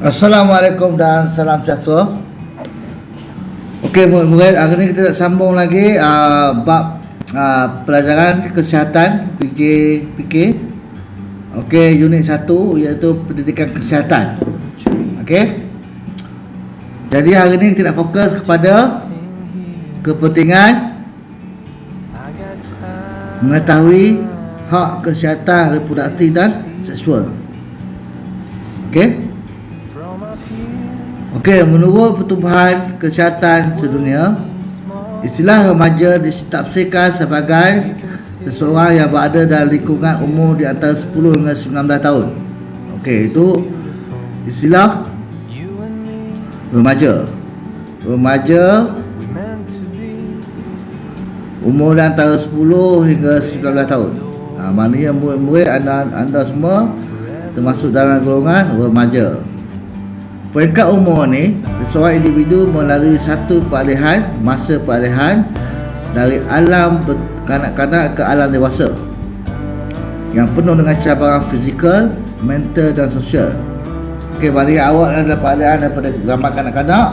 Assalamualaikum dan salam sejahtera. Okey, murid-murid, hari ni kita nak sambung lagi bab pelajaran kesihatan PK. Okey, unit 1 iaitu pendidikan kesihatan. Okey. Jadi hari ni kita nak fokus kepada kepentingan mengetahui hak kesihatan reproduktif dan seksual. Okey. Okey, menurut Pertubuhan Kesihatan Sedunia, istilah remaja ditafsirkan sebagai seseorang yang berada dalam lingkungan umur di antara 10 hingga 19 tahun. Okey, itu istilah remaja. Remaja umur di antara 10 hingga 19 tahun. Maknanya murid-murid anda semua termasuk dalam golongan remaja. Peringkat umur ni, seseorang individu melalui satu masa peralihan dari alam kanak-kanak ke alam dewasa yang penuh dengan cabaran fizikal, mental dan sosial. Okey, maknanya awak adalah peralihan daripada zaman kanak-kanak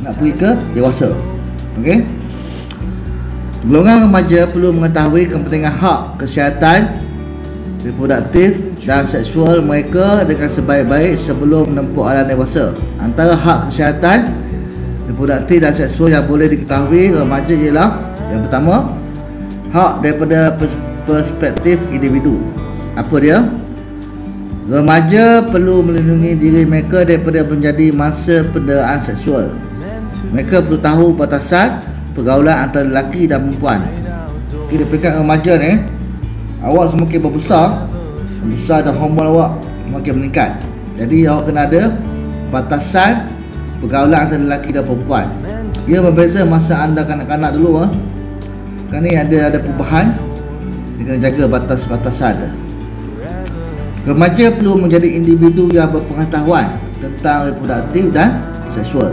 nak pergi ke dewasa. Okey. Golongan remaja perlu mengetahui kepentingan hak kesihatan reproduktif dan seksual mereka dengan sebaik-baik sebelum menempuh alam dewasa. Antara hak kesihatan reproduktif dan seksual yang boleh diketahui remaja ialah, yang pertama, hak daripada perspektif individu. Apa dia? Remaja perlu melindungi diri mereka daripada menjadi mangsa penderaan seksual. Mereka perlu tahu batasan pergaulan antara lelaki dan perempuan. Kita peringkat remaja ni, awak semakin berbesar dan hormon awak semakin meningkat. Jadi awak kena ada batasan pergaulan antara lelaki dan perempuan. Ia berbeza masa anda kanak-kanak dulu. Kan ni ada perubahan. Dia kena jaga batas-batasan. Remaja perlu menjadi individu yang berpengetahuan tentang reproduktif dan seksual.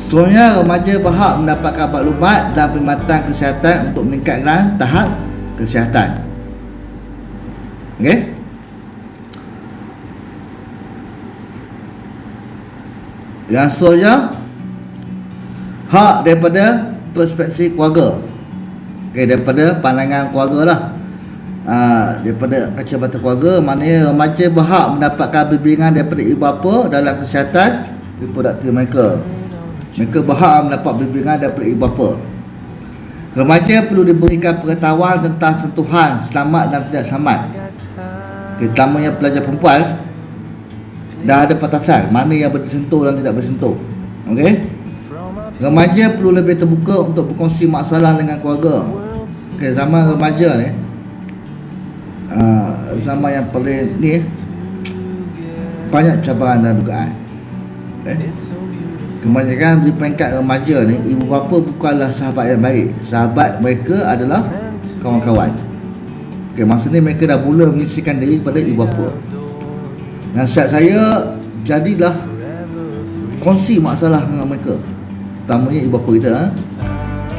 Seterusnya, remaja berhak mendapatkan maklumat dan perkhidmatan kesihatan untuk meningkatkan tahap kesihatan. Okey. Yang seterusnya, hak daripada perspektif keluarga. Okey, daripada pandangan keluarga lah. Daripada kacamata keluarga, maknanya remaja berhak mendapatkan bimbingan daripada ibu bapa dalam kesihatan reproduktif mereka. Mereka berhak mendapat bimbingan daripada ibu bapa. Remaja perlu diberikan pengetahuan tentang sentuhan selamat dan tidak selamat. Terutamanya pelajar perempuan dah ada batasan mana yang bersentuh dan tidak bersentuh. Okey. Remaja perlu lebih terbuka untuk berkongsi masalah dengan keluarga. Okey, zaman remaja ni zaman yang paling ni banyak cabaran dan dugaan. Okey. Kebanyakan di peringkat remaja ni, ibu bapa bukanlah sahabat yang baik. Sahabat mereka adalah kawan-kawan. Okay, masa ni mereka dah mula menyisihkan diri kepada ibu bapa. Nasihat saya, jadilah kongsi masalah dengan mereka, terutamanya ibu bapa kita.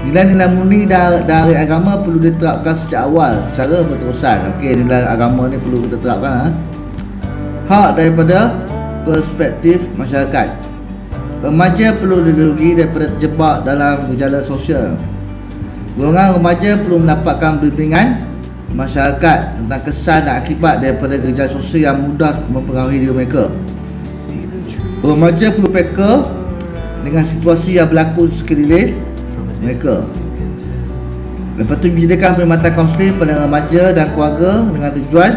Nilai-nilai murni dari agama perlu diterapkan sejak awal secara berterusan. Okey, nilai agama ni perlu kita terapkan. Hak daripada perspektif masyarakat. Remaja perlu dilindungi daripada terjebak dalam gejala sosial. Golongan remaja perlu mendapatkan bimbingan masyarakat tentang kesan dan akibat daripada gejala sosial yang mudah mempengaruhi diri mereka. Remaja perlu peka dengan situasi yang berlaku di sekeliling mereka. Lepas tu menyediakan perkhidmatan kaunseling pada remaja dan keluarga dengan tujuan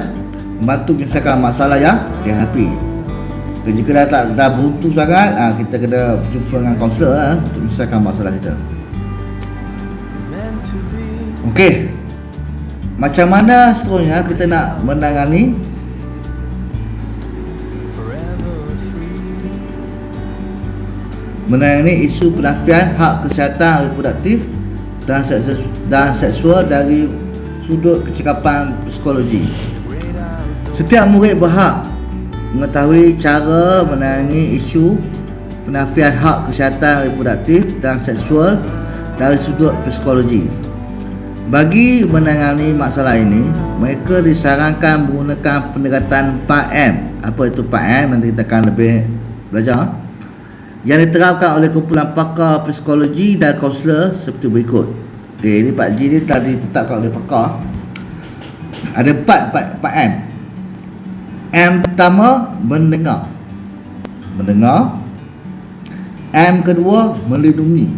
membantu menyelesaikan masalah yang dihadapi. Jika dah buntu sangat, kita kena berjumpa dengan kaunselor untuk menyelesaikan masalah kita. Okey. Macam mana seterusnya kita nak menangani isu penafian hak kesihatan reproduktif dan seksual dari sudut kecekapan psikologi. Setiap murid berhak mengetahui cara menangani isu penafian hak kesihatan reproduktif dan seksual dari sudut psikologi. Bagi menangani masalah ini, mereka disarankan menggunakan pendekatan 4M Apa itu 4M nanti kita akan lebih belajar. Yang diterapkan oleh kumpulan pakar psikologi dan kaunselor seperti berikut. Okey, ini 4G ni telah ditetapkan oleh pakar. Ada 4M. M pertama, mendengar. M kedua, melindungi.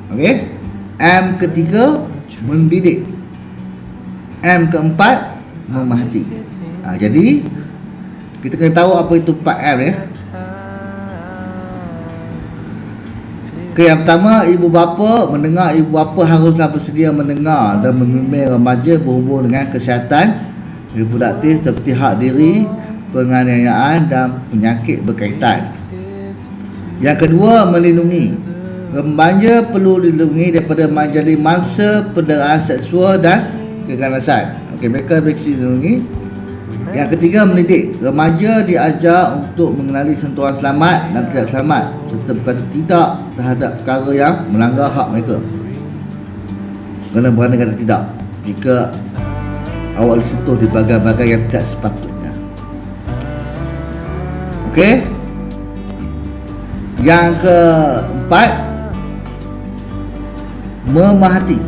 Okey. M ketiga, mendidik. M keempat, memahati. Jadi kita kena tahu apa itu 4M ya. Okay, yang pertama, ibu bapa mendengar. Ibu bapa haruslah bersedia mendengar dan membimbing remaja berhubung dengan kesihatan reproduktif seperti hak diri, penganiayaan dan penyakit berkaitan. Yang kedua, melindungi. Remaja perlu dilindungi daripada menjadi mangsa penderaan seksual dan keganasan. Okey, mereka dilindungi. Yang ketiga, mendidik. Remaja diajar untuk mengenali sentuhan selamat dan tidak selamat serta berkata tidak terhadap perkara yang melanggar hak mereka. Kena berani kata tidak jika awak disentuh di bahagian-bahagian yang tidak sepatutnya. Okey. Yang keempat, memahati.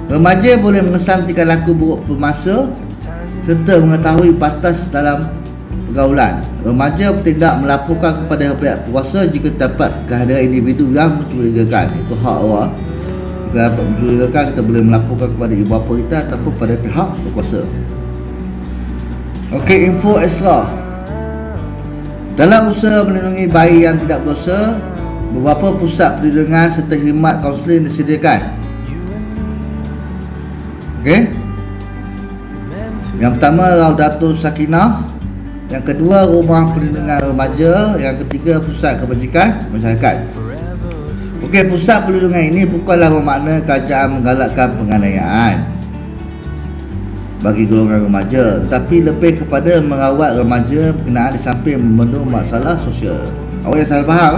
Remaja boleh mengesan tingkah laku buruk pemasa serta mengetahui batas dalam pergaulan. Remaja bertindak melaporkan kepada pihak berkuasa jika terdapat kehadiran individu yang mencurigakan. Itu hak awak. Jika dapat mencurigakan, kita boleh melaporkan kepada ibu bapa kita ataupun pada pihak berkuasa. Okey, info ekstra. Dalam usaha melindungi bayi yang tidak berdosa, beberapa pusat perlindungan serta khidmat kaunseling disediakan. Okey. Yang pertama, Raudatul Sakinah. Yang kedua, Rumah Perlindungan Remaja. Yang ketiga, Pusat Kebajikan Masyarakat. Okey, pusat perlindungan ini bukanlah bermakna kerajaan menggalakkan penganiayaan bagi golongan remaja, tetapi lebih kepada merawat remaja berkenaan di samping membendung masalah sosial. Awak yang salah faham.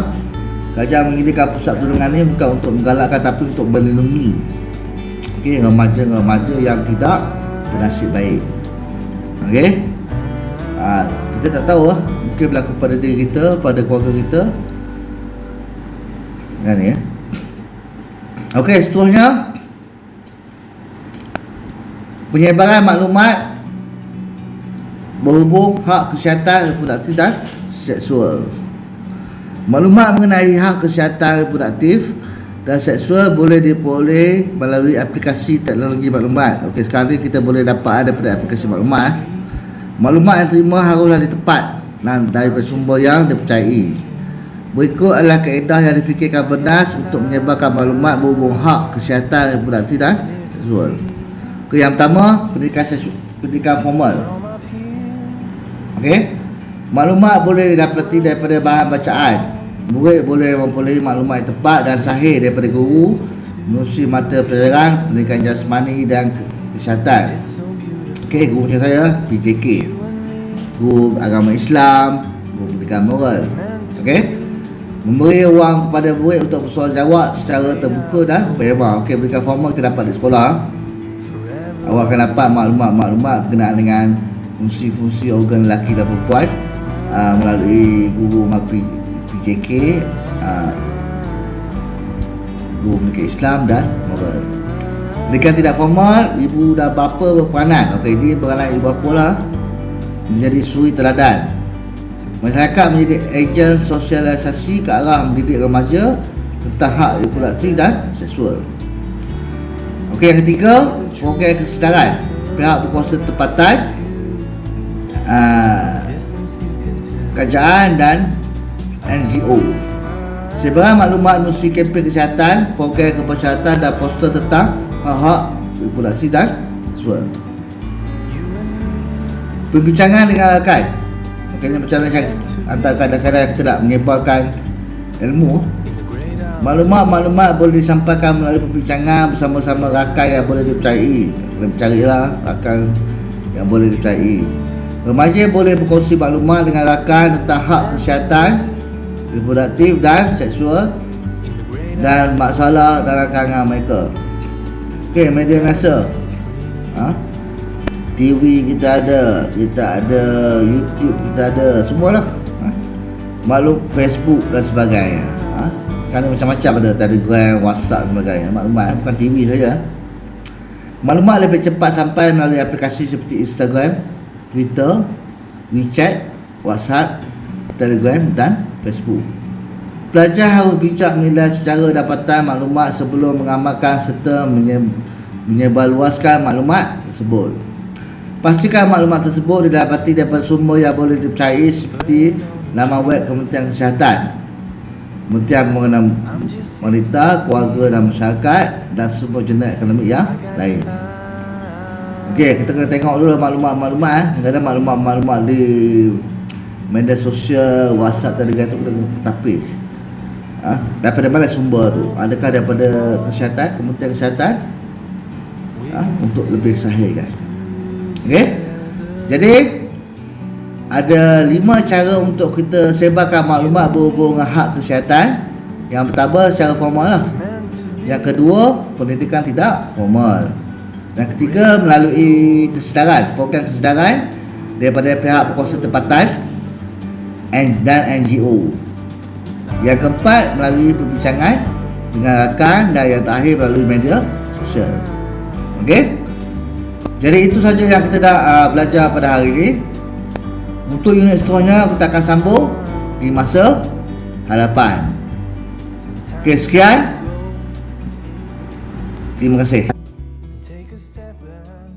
Kerajaan menyediakan pusat perlindungan ini bukan untuk menggalakkan tapi untuk melindungi remaja-remaja yang tidak bernasib baik. Okey. Kita tak tahu mungkin berlaku pada diri kita, pada keluarga kita. Kan ya. Okey, seterusnya penyebaran maklumat berhubung hak kesihatan reproduktif dan seksual. Maklumat mengenai hak kesihatan reproduktif dan seksual boleh diperoleh melalui aplikasi teknologi maklumat. Okey, sekarang ni kita boleh dapat daripada aplikasi maklumat. Maklumat yang terima haruslah ditepat dan daripada sumber yang dipercayai. Berikut adalah kaedah yang difikirkan bernas untuk menyebarkan maklumat berhubung hak kesihatan reproduktif dan seksual. Okey, yang pertama, pendidikan formal. Okey. Maklumat boleh didapati daripada bahan bacaan. Murid boleh memperoleh maklumat yang tepat dan sahih daripada guru, menerusi mata pelajaran pendidikan jasmani dan kesihatan. Okey, guru macam saya PJK, guru agama Islam, guru pendidikan moral. Okey, memberi ruang kepada murid untuk bersoal jawab secara terbuka dan bebas. Okey, pendidikan formal kita dapat di sekolah. Awak akan dapat maklumat-maklumat berkenaan dengan fungsi-fungsi organ lelaki dan perempuan melalui guru PJK, guru pendidikan Islam dan moral. Pendidikan tidak formal, ibu dan bapa berperanan. Okey, ini peranan ibu bapa lah menjadi suri teladan. Masyarakat menjadi ejen sosialisasi ke arah mendidik remaja tentang hak reproduktif dan seksual. Okey, yang ketiga, program kesedaran pihak berkuasa tempatan, kerajaan dan NGO. Sebarang maklumat melalui kempen kesihatan, program kepesyaratan dan poster tentang hak-hak reproduktif dan seksual. Perbincangan dengan rakan. Maknanya macam mana antara kadang-kadang kita nak menyebarkan ilmu. Maklumat-maklumat boleh disampaikan melalui perbincangan bersama-sama rakan yang boleh dipercayai. Kita carilah rakan yang boleh dipercayai. Remaja boleh berkongsi maklumat dengan rakan tentang hak kesihatan reproduktif dan seksual dan masalah dalam kalangan mereka. Okey, media massa. TV kita ada YouTube kita ada, semualah. Maklum Facebook dan sebagainya. Sekarang macam-macam ada, Telegram, WhatsApp sebagainya. Maklumat bukan TV saja. Maklumat lebih cepat sampai melalui aplikasi seperti Instagram, Twitter, WeChat, WhatsApp, Telegram dan Facebook. Pelajar harus bijak menilai secara dapatan maklumat sebelum mengamalkan serta menyebarluaskan maklumat tersebut. Pastikan maklumat tersebut didapati daripada sumber yang boleh dipercayai seperti laman web Kementerian Kesihatan, Kementerian Pembangunan Wanita, Keluarga dan Masyarakat dan sumber jurnal akademik yang lain. Okey, kita kena tengok dulu maklumat-maklumat. Kadang maklumat-maklumat di media sosial, WhatsApp, Telegram tu kita kena tapis. Daripada mana sumber tu? Adakah daripada kesihatan, Kementerian Kesihatan? Untuk lebih sahih kan. Okey. Jadi ada 5 cara untuk kita sebarkan maklumat berhubung dengan hak kesihatan. Yang pertama secara formal lah. Yang kedua, pendidikan tidak formal. Yang ketiga, melalui kesedaran, program kesedaran daripada pihak berkuasa tempatan dan NGO. Yang keempat, melalui perbincangan dengan rakan, dan yang terakhir melalui media sosial. Okey. Jadi itu saja yang kita dah belajar pada hari ini. Untuk unit seterusnya kita akan sambung di masa hadapan. Okey, sekian. Terima kasih. Take a step back.